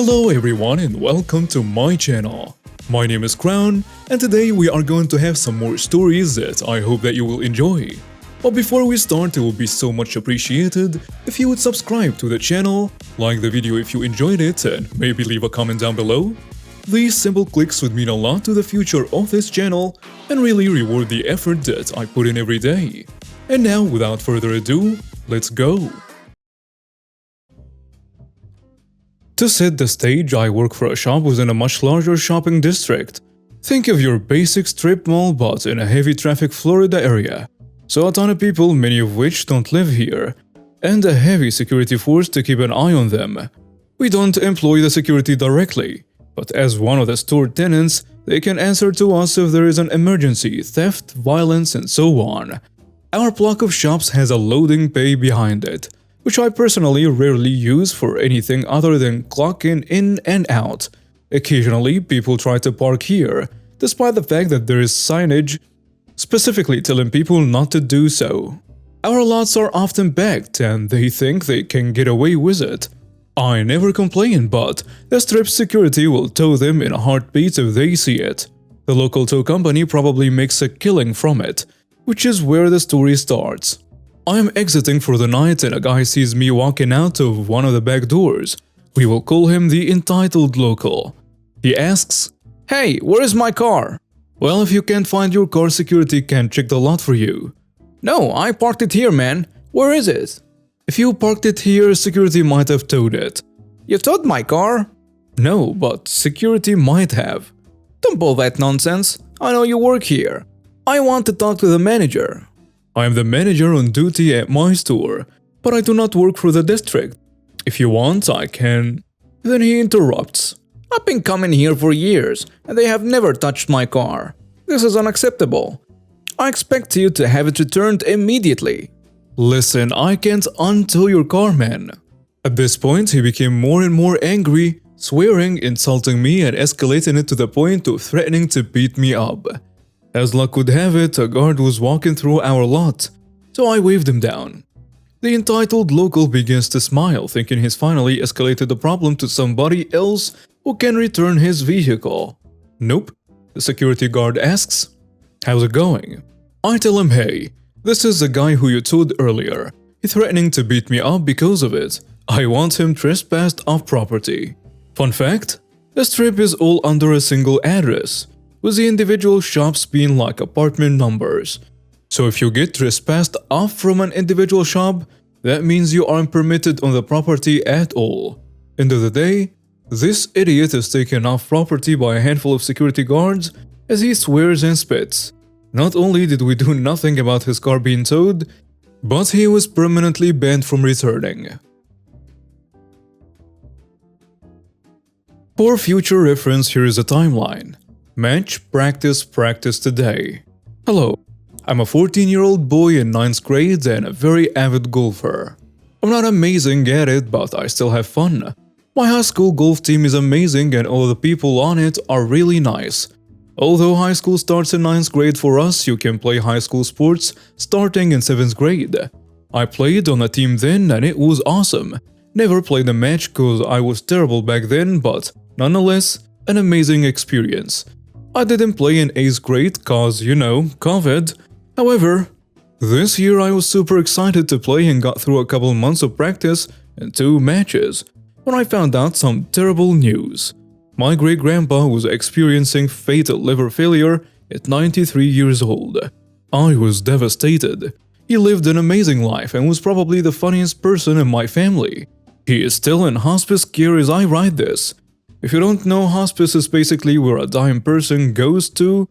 Hello everyone and welcome to my channel. My name is Crown and today we are going to have some more stories that I hope that you will enjoy. But before we start, it would be so much appreciated if you would subscribe to the channel, like the video if you enjoyed it, and maybe leave a comment down below. These simple clicks would mean a lot to the future of this channel and really reward the effort that I put in every day. And now, without further ado, let's go! To set the stage, I work for a shop within a much larger shopping district. Think of your basic strip mall but in a heavy traffic Florida area. So a ton of people, many of which don't live here, and a heavy security force to keep an eye on them. We don't employ the security directly, but as one of the store tenants, they can answer to us if there is an emergency, theft, violence, and so on. Our block of shops has a loading bay behind it, which I personally rarely use for anything other than clocking in and out. Occasionally, people try to park here, despite the fact that there is signage specifically telling people not to do so. Our lots are often backed and they think they can get away with it. I never complain, but the strip security will tow them in a heartbeat if they see it. The local tow company probably makes a killing from it, which is where the story starts. I am exiting for the night and a guy sees me walking out of one of the back doors. We will call him the entitled local. He asks, "Hey, where is my car?" Well, if you can't find your car, security can check the lot for you. "No, I parked it here, man. Where is it?" If you parked it here, security might have towed it. "You towed my car?" "No, but security might have." "Don't pull that nonsense. I know you work here. I want to talk to the manager." "I am the manager on duty at my store, but I do not work for the district. If you want, I can..." Then he interrupts. "I've been coming here for years, and they have never touched my car. This is unacceptable. I expect you to have it returned immediately." "Listen, I can't untow your car, man." At this point, he became more and more angry, swearing, insulting me, and escalating it to the point of threatening to beat me up. As luck would have it, a guard was walking through our lot, so I waved him down. The entitled local begins to smile, thinking he's finally escalated the problem to somebody else who can return his vehicle. "Nope." The security guard asks, "How's it going?" I tell him, "Hey, this is the guy who you towed earlier. He's threatening to beat me up because of it. I want him trespassed off property." Fun fact, the strip is all under a single address, with the individual shops being like apartment numbers. So if you get trespassed off from an individual shop, that means you aren't permitted on the property at all. End of the day, this idiot is taken off property by a handful of security guards as he swears and spits. Not only did we do nothing about his car being towed, but he was permanently banned from returning. For future reference, here is a timeline. Match, practice, practice today. Hello, I'm a 14-year-old boy in 9th grade and a very avid golfer. I'm not amazing at it, but I still have fun. My high school golf team is amazing and all the people on it are really nice. Although high school starts in 9th grade for us, you can play high school sports starting in 7th grade. I played on a team then and it was awesome. Never played a match cause I was terrible back then, but nonetheless, an amazing experience. I didn't play in 8th grade cause, you know, COVID. However, this year I was super excited to play and got through a couple months of practice and 2 matches when I found out some terrible news. My great-grandpa was experiencing fatal liver failure at 93 years old. I was devastated. He lived an amazing life and was probably the funniest person in my family. He is still in hospice care as I write this. If you don't know, hospice is basically where a dying person goes to,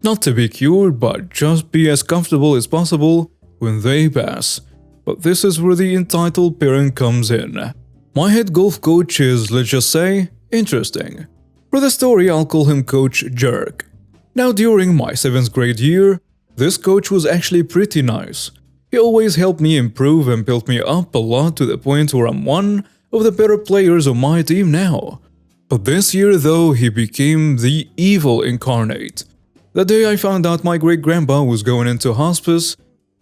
not to be cured, but just be as comfortable as possible when they pass. But this is where the entitled parent comes in. My head golf coach is, let's just say, interesting. For the story, I'll call him Coach Jerk. Now, during my 7th grade year, this coach was actually pretty nice. He always helped me improve and built me up a lot to the point where I'm one of the better players on my team now. But this year though, he became the evil incarnate. The day I found out my great-grandpa was going into hospice,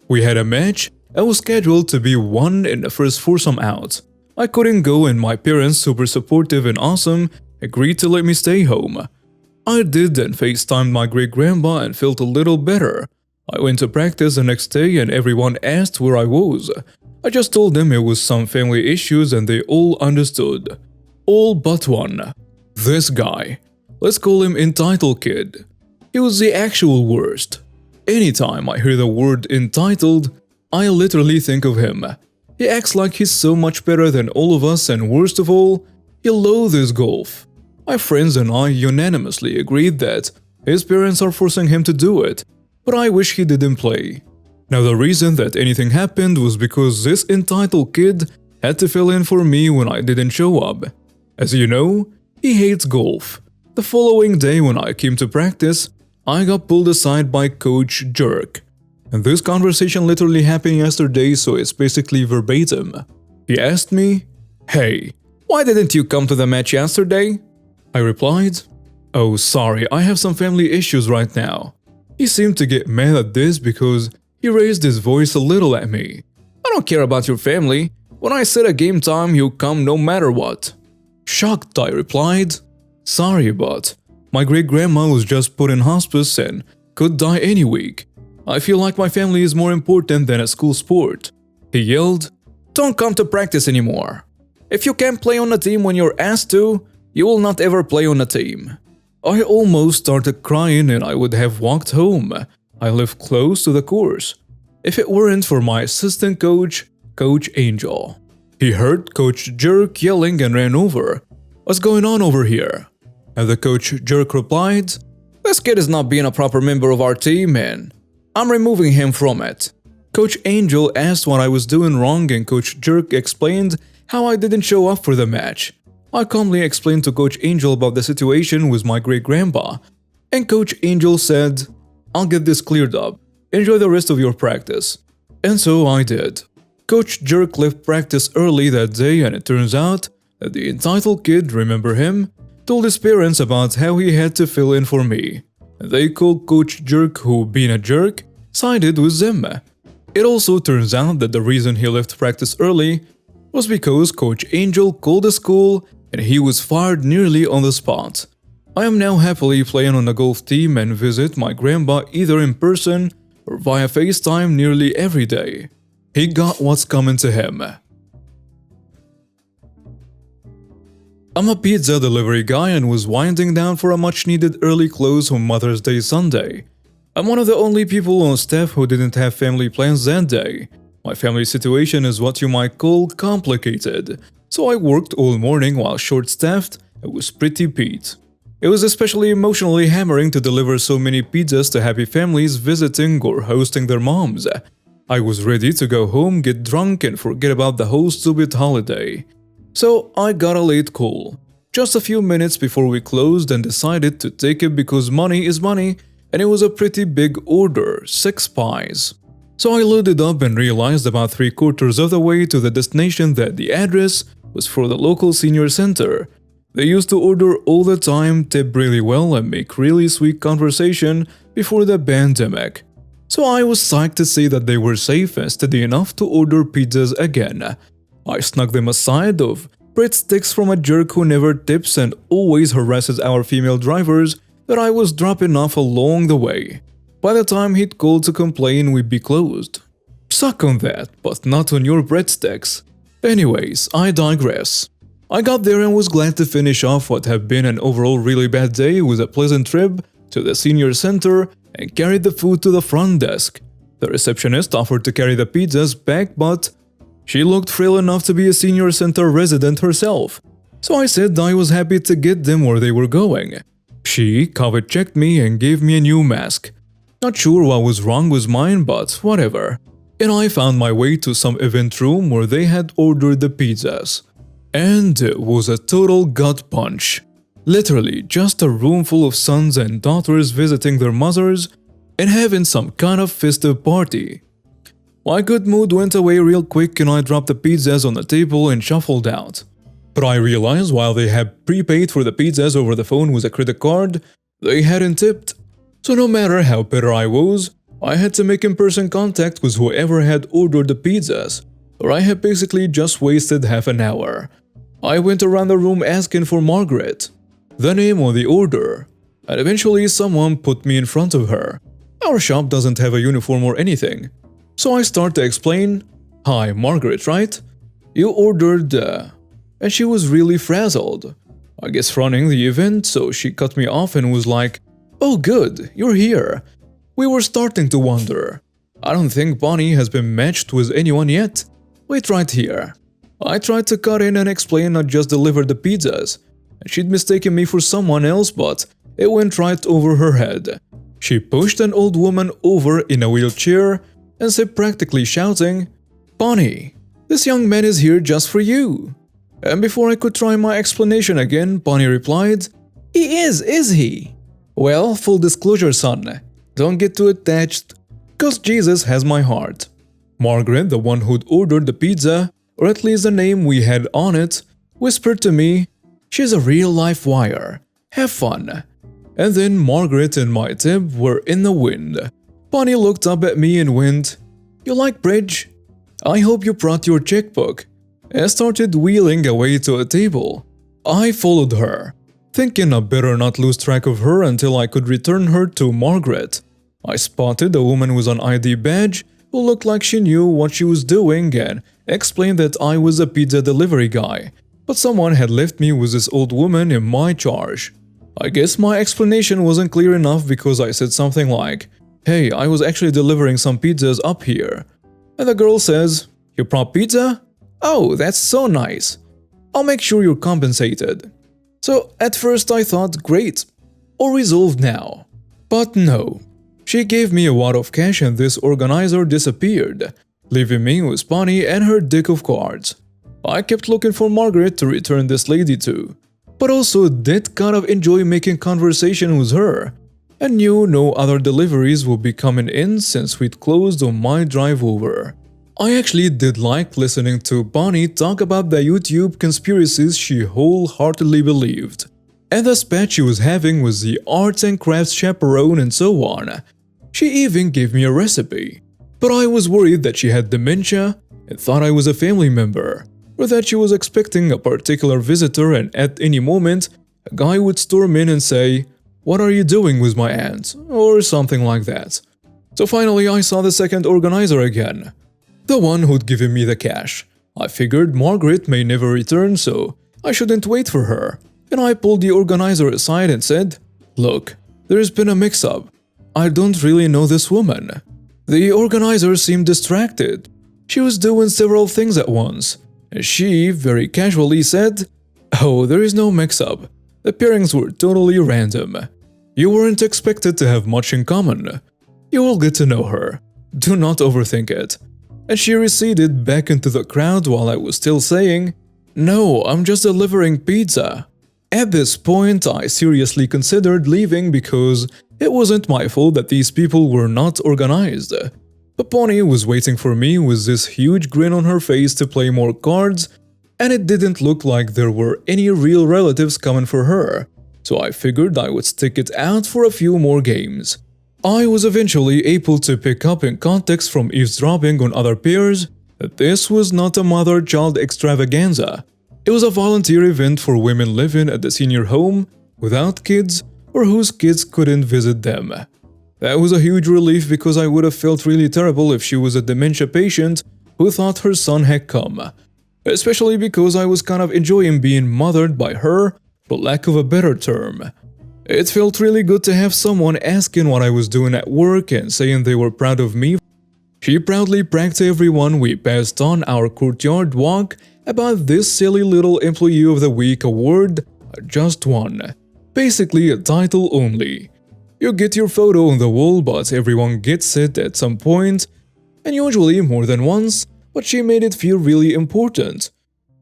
we had a match and was scheduled to be one in the first foursome out. I couldn't go and my parents, super supportive and awesome, agreed to let me stay home. I did then FaceTimed my great-grandpa and felt a little better. I went to practice the next day and everyone asked where I was. I just told them it was some family issues and they all understood. All but one. This guy. Let's call him Entitled Kid. He was the actual worst. Anytime I hear the word entitled, I literally think of him. He acts like he's so much better than all of us and worst of all, he loathes golf. My friends and I unanimously agreed that his parents are forcing him to do it, but I wish he didn't play. Now the reason that anything happened was because this entitled kid had to fill in for me when I didn't show up. As you know, he hates golf. The following day when I came to practice, I got pulled aside by Coach Jerk. And this conversation literally happened yesterday, so it's basically verbatim. He asked me, "Hey, why didn't you come to the match yesterday?" I replied, "Oh, sorry, I have some family issues right now." He seemed to get mad at this because he raised his voice a little at me. "I don't care about your family. When I set a game time, you come no matter what." Shocked, I replied, "Sorry, but my great-grandma was just put in hospice and could die any week. I feel like my family is more important than a school sport." He yelled, "Don't come to practice anymore. If you can't play on a team when you're asked to, you will not ever play on a team." I almost started crying and I would have walked home. I live close to the course. If it weren't for my assistant coach, Coach Angel. He heard Coach Jerk yelling and ran over. "What's going on over here?" And the Coach Jerk replied, "This kid is not being a proper member of our team and I'm removing him from it." Coach Angel asked what I was doing wrong and Coach Jerk explained how I didn't show up for the match. I calmly explained to Coach Angel about the situation with my great-grandpa, and Coach Angel said, "I'll get this cleared up. Enjoy the rest of your practice." And so I did. Coach Jerk left practice early that day and it turns out that the entitled kid, remember him, told his parents about how he had to fill in for me. They called Coach Jerk, who, being a jerk, sided with them. It also turns out that the reason he left practice early was because Coach Angel called the school and he was fired nearly on the spot. I am now happily playing on the golf team and visit my grandpa either in person or via FaceTime nearly every day. He got what's coming to him. I'm a pizza delivery guy and was winding down for a much-needed early close on Mother's Day Sunday. I'm one of the only people on staff who didn't have family plans that day. My family situation is what you might call complicated, so I worked all morning while short-staffed and was pretty peeved. It was especially emotionally hammering to deliver so many pizzas to happy families visiting or hosting their moms. I was ready to go home, get drunk, and forget about the whole stupid holiday. So I got a late call, just a few minutes before we closed, and decided to take it because money is money, and it was a pretty big order, 6 pies. So I loaded up and realized about 3/4 of the way to the destination that the address was for the local senior center. They used to order all the time, tip really well, and make really sweet conversation before the pandemic. So I was psyched to see that they were safe and steady enough to order pizzas again. I snuck them a side of breadsticks from a jerk who never tips and always harasses our female drivers that I was dropping off along the way. By the time he'd called to complain, we'd be closed. Suck on that, but not on your breadsticks. Anyways, I digress. I got there and was glad to finish off what had been an overall really bad day with a pleasant trip to the senior center and carried the food to the front desk. The receptionist offered to carry the pizzas back, but she looked frail enough to be a senior center resident herself. So I said I was happy to get them where they were going. She COVID-checked me and gave me a new mask. Not sure what was wrong with mine, but whatever. And I found my way to some event room where they had ordered the pizzas. And it was a total gut punch. Literally just a room full of sons and daughters visiting their mothers and having some kind of festive party. My good mood went away real quick and I dropped the pizzas on the table and shuffled out. But I realized while they had prepaid for the pizzas over the phone with a credit card, they hadn't tipped. So no matter how bitter I was, I had to make in-person contact with whoever had ordered the pizzas. or I had basically just wasted half an hour. I went around the room asking for Margaret, the name on the order, and eventually someone put me in front of her. Our shop doesn't have a uniform or anything, so I start to explain, "Hi, Margaret, right? You ordered," and she was really frazzled. I guess running the event, so she cut me off and was like, "Oh good, you're here. We were starting to wonder. I don't think Bonnie has been matched with anyone yet. Wait right here." I tried to cut in and explain I just delivered the pizzas, and she'd mistaken me for someone else, but it went right over her head. She pushed an old woman over in a wheelchair and said, practically shouting, "Bonnie, this young man is here just for you." And before I could try my explanation again, Bonnie replied, "He is he? Well, full disclosure, son, don't get too attached, 'cause Jesus has my heart." Margaret, the one who'd ordered the pizza, or at least the name we had on it, whispered to me, "She's a real-life wire. Have fun." And then Margaret and my tip were in the wind. Bonnie looked up at me and went, "You like bridge? I hope you brought your checkbook," and started wheeling away to a table. I followed her, thinking I better not lose track of her until I could return her to Margaret. I spotted a woman with an ID badge who looked like she knew what she was doing and explained that I was a pizza delivery guy, but someone had left me with this old woman in my charge. I guess my explanation wasn't clear enough because I said something like, "Hey, I was actually delivering some pizzas up here." And the girl says, "You brought pizza? Oh, that's so nice. I'll make sure you're compensated." So at first I thought, great, all resolved now. But no. She gave me a wad of cash and this organizer disappeared, leaving me with Bonnie and her deck of cards. I kept looking for Margaret to return this lady to, but also did kind of enjoy making conversation with her, and knew no other deliveries would be coming in since we'd closed on my drive over. I actually did like listening to Bonnie talk about the YouTube conspiracies she wholeheartedly believed, and the spat she was having with the arts and crafts chaperone and so on. She even gave me a recipe, but I was worried that she had dementia and thought I was a family member, or that she was expecting a particular visitor and at any moment, a guy would storm in and say, "What are you doing with my aunt?" or something like that. So finally I saw the second organizer again, the one who'd given me the cash. I figured Margaret may never return, so I shouldn't wait for her, and I pulled the organizer aside and said, "Look, there's been a mix-up. I don't really know this woman." The organizer seemed distracted. She was doing several things at once, and she very casually said, "Oh, there is no mix-up. The pairings were totally random. You weren't expected to have much in common. You will get to know her. Do not overthink it." And she receded back into the crowd while I was still saying, "No, I'm just delivering pizza." At this point, I seriously considered leaving because it wasn't my fault that these people were not organized. But Bonnie was waiting for me with this huge grin on her face to play more cards, and it didn't look like there were any real relatives coming for her, so I figured I would stick it out for a few more games. I was eventually able to pick up in context from eavesdropping on other pairs that this was not a mother-child extravaganza. It was a volunteer event for women living at the senior home without kids or whose kids couldn't visit them. That was a huge relief because I would have felt really terrible if she was a dementia patient who thought her son had come, especially because I was kind of enjoying being mothered by her, for lack of a better term. It felt really good to have someone asking what I was doing at work and saying they were proud of me. She proudly bragged to everyone we passed on our courtyard walk about this silly little Employee of the Week award I just won. Basically a title only. You get your photo on the wall, but everyone gets it at some point, and usually more than once, but she made it feel really important.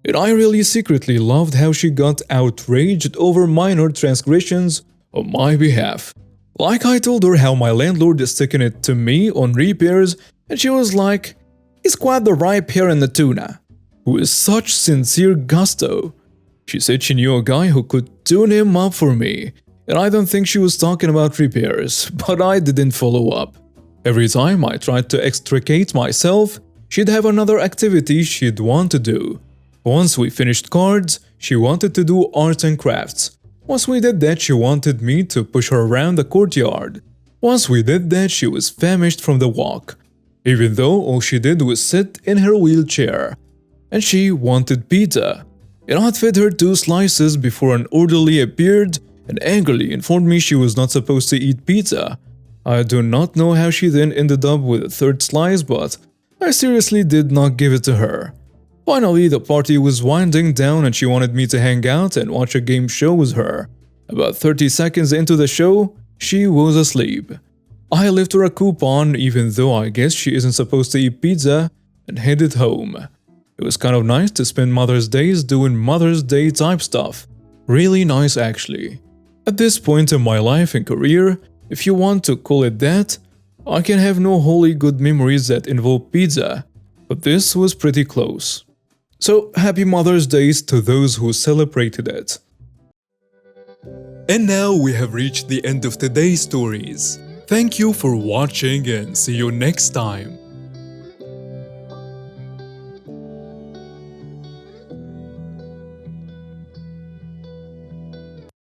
And I really secretly loved how she got outraged over minor transgressions on my behalf. Like I told her how my landlord is sticking it to me on repairs, and she was like, "He's quite the right pair in the tuna," with such sincere gusto. She said she knew a guy who could tune him up for me, and I don't think she was talking about repairs, but I didn't follow up. Every time I tried to extricate myself, she'd have another activity she'd want to do. Once we finished cards, she wanted to do arts and crafts. Once we did that, she wanted me to push her around the courtyard. Once we did that, she was famished from the walk, even though all she did was sit in her wheelchair. And she wanted pizza. It had fed her 2 slices before an orderly appeared and angrily informed me she was not supposed to eat pizza. I do not know how she then ended up with a 3rd slice, but I seriously did not give it to her. Finally, the party was winding down and she wanted me to hang out and watch a game show with her. About 30 seconds into the show, she was asleep. I left her a coupon even though I guess she isn't supposed to eat pizza and headed home. It was kind of nice to spend Mother's Days doing Mother's Day type stuff. Really nice actually. At this point in my life and career, if you want to call it that, I can have no wholly good memories that involve pizza, but this was pretty close. So happy Mother's Days to those who celebrated it. And now we have reached the end of today's stories. Thank you for watching and see you next time.